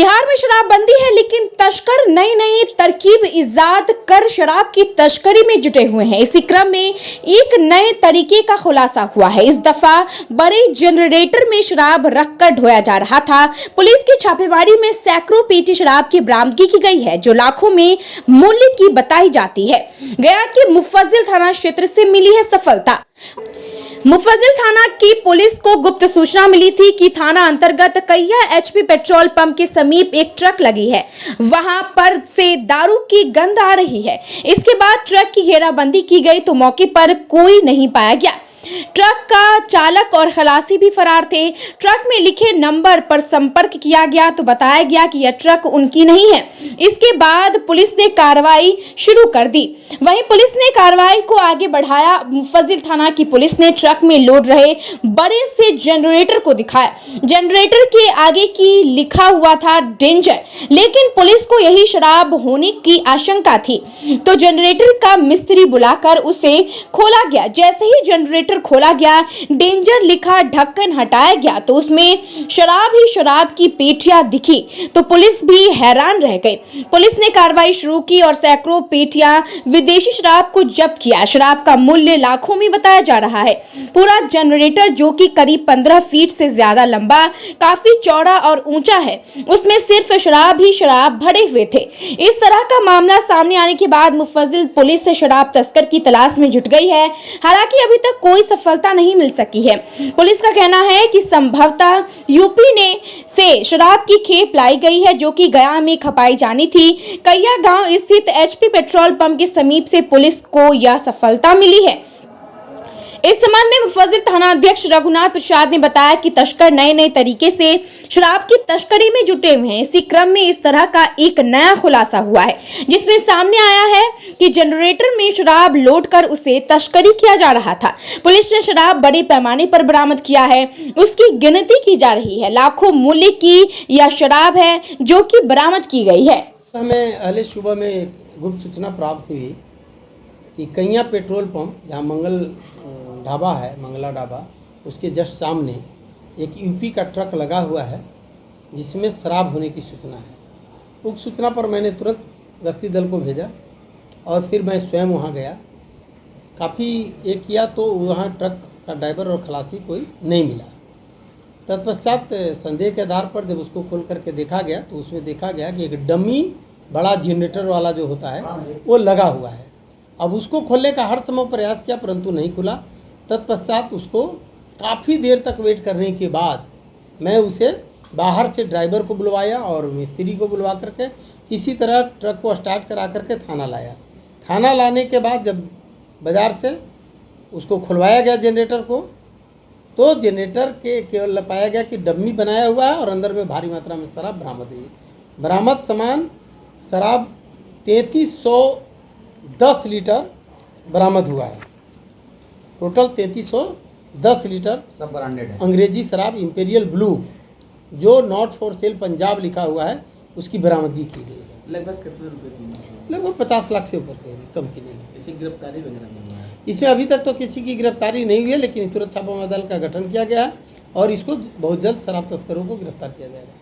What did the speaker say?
बिहार में शराबबंदी है, लेकिन तस्कर नई नई तरकीब इजाद कर शराब की तस्करी में जुटे हुए हैं। इसी क्रम में एक नए तरीके का खुलासा हुआ है। इस दफा बड़े जनरेटर में शराब रखकर ढोया जा रहा था। पुलिस की छापेमारी में सैकड़ों पेटी शराब की बरामदगी की गई है, जो लाखों में मूल्य की बताई जाती है। गया के मुफज्जिल थाना क्षेत्र से मिली है सफलता। मुफज्जिल थाना की पुलिस को गुप्त सूचना मिली थी कि थाना अंतर्गत कैया एचपी पेट्रोल पंप के समीप एक ट्रक लगी है, वहां पर से दारू की गंध आ रही है। इसके बाद ट्रक की घेराबंदी की गई तो मौके पर कोई नहीं पाया गया। ट्रक का चालक और खलासी भी फरार थे। ट्रक में लिखे नंबर पर संपर्क किया गया तो बताया गया कि यह ट्रक उनकी नहीं है। इसके बाद पुलिस ने कार्रवाई शुरू कर दी। वहीं पुलिस ने कार्रवाई को आगे बढ़ाया। मुफज्जिल थाना की पुलिस ने ट्रक में लोड रहे बड़े से जनरेटर को दिखाया। जनरेटर के आगे की लिखा हुआ था डेंजर, लेकिन पुलिस को यही शराब होने की आशंका थी, तो जनरेटर का मिस्त्री बुलाकर उसे खोला गया। जैसे ही जनरेटर खोला गया, डेंजर लिखा ढक्कन हटाया गया तो उसमें शराब ही शराब की पेटियां दिखी, तो पुलिस भी हैरान रह गई। पुलिस ने कार्रवाई शुरू की और सैकड़ों पेटियां विदेशी शराब को जब्त किया। शराब का मूल्य लाखों में बताया जा रहा है। पूरा जनरेटर, जो कि करीब 15 फीट से ज्यादा लंबा, काफी चौड़ा और ऊंचा है, उसमें सिर्फ शराब ही शराब भरे हुए थे। इस तरह का मामला सामने आने के बाद मुफज्जिल पुलिस शराब तस्कर की तलाश में जुट गई है। हालांकि अभी तक कोई सफलता नहीं मिल सकी है। पुलिस का कहना है कि संभवतः यूपी से शराब की खेप लाई गई है, जो कि गया में खपाई जानी थी। कैया गांव स्थित एचपी पेट्रोल पंप के समीप से पुलिस को यह सफलता मिली है। इस संबंध में मुफज्जिल थाना अध्यक्ष रघुनाथ प्रसाद ने बताया कि तस्कर नए नए तरीके से शराब की तस्करी में जुटे हुए हैं। इसी क्रम में इस तरह का एक नया खुलासा हुआ है, जिसमें सामने आया है कि जनरेटर में शराब लोड कर उसे तस्करी किया जा रहा था। पुलिस ने शराब बड़े पैमाने पर बरामद किया है, उसकी गिनती की जा रही है। लाखों मूल्य की यह शराब है जो कि बरामद की गई है। हमें अहले सुबह में एक गुप्त सूचना प्राप्त हुई कि कैया पेट्रोल पंप, जहाँ मंगल ढाबा है, मंगला ढाबा, उसके जस्ट सामने एक यूपी का ट्रक लगा हुआ है, जिसमें शराब होने की सूचना है। उस सूचना पर मैंने तुरंत गश्ती दल को भेजा और फिर मैं स्वयं वहाँ गया। काफ़ी एक किया तो वहाँ ट्रक का ड्राइवर और खलासी कोई नहीं मिला। तत्पश्चात संदेह के आधार पर जब उसको खोल करके देखा गया तो उसमें देखा गया कि एक डमी बड़ा जनरेटर वाला जो होता है वो लगा हुआ है। अब उसको खोलने का हर समय प्रयास किया, परंतु नहीं खुला। तत्पश्चात उसको काफ़ी देर तक वेट करने के बाद मैं उसे बाहर से ड्राइवर को बुलवाया और मिस्त्री को बुलवा करके किसी तरह ट्रक को स्टार्ट करा करके थाना लाया। थाना लाने के बाद जब बाज़ार से उसको खुलवाया गया जनरेटर को, तो जनरेटर के केवल पाया गया कि डम्मी बनाया हुआ है और अंदर में भारी मात्रा में शराब बरामद हुई। बरामद सामान शराब 3310 लीटर बरामद हुआ है। टोटल 3310 लीटर सब ब्रांडेड है। अंग्रेजी शराब इंपीरियल ब्लू, जो नॉट फॉर सेल पंजाब लिखा हुआ है, उसकी बरामदगी की गई है। लगभग कितने रुपए की? लगभग 50 लाख से ऊपर की, कम की नहीं। किसी गिरफ्तारी वगैरह नहीं है इसमें? अभी तक तो किसी की गिरफ्तारी नहीं हुई है, लेकिन तुरंत छापामार दल का गठन किया गया है और इसको बहुत जल्द शराब तस्करों को गिरफ्तार किया जाएगा।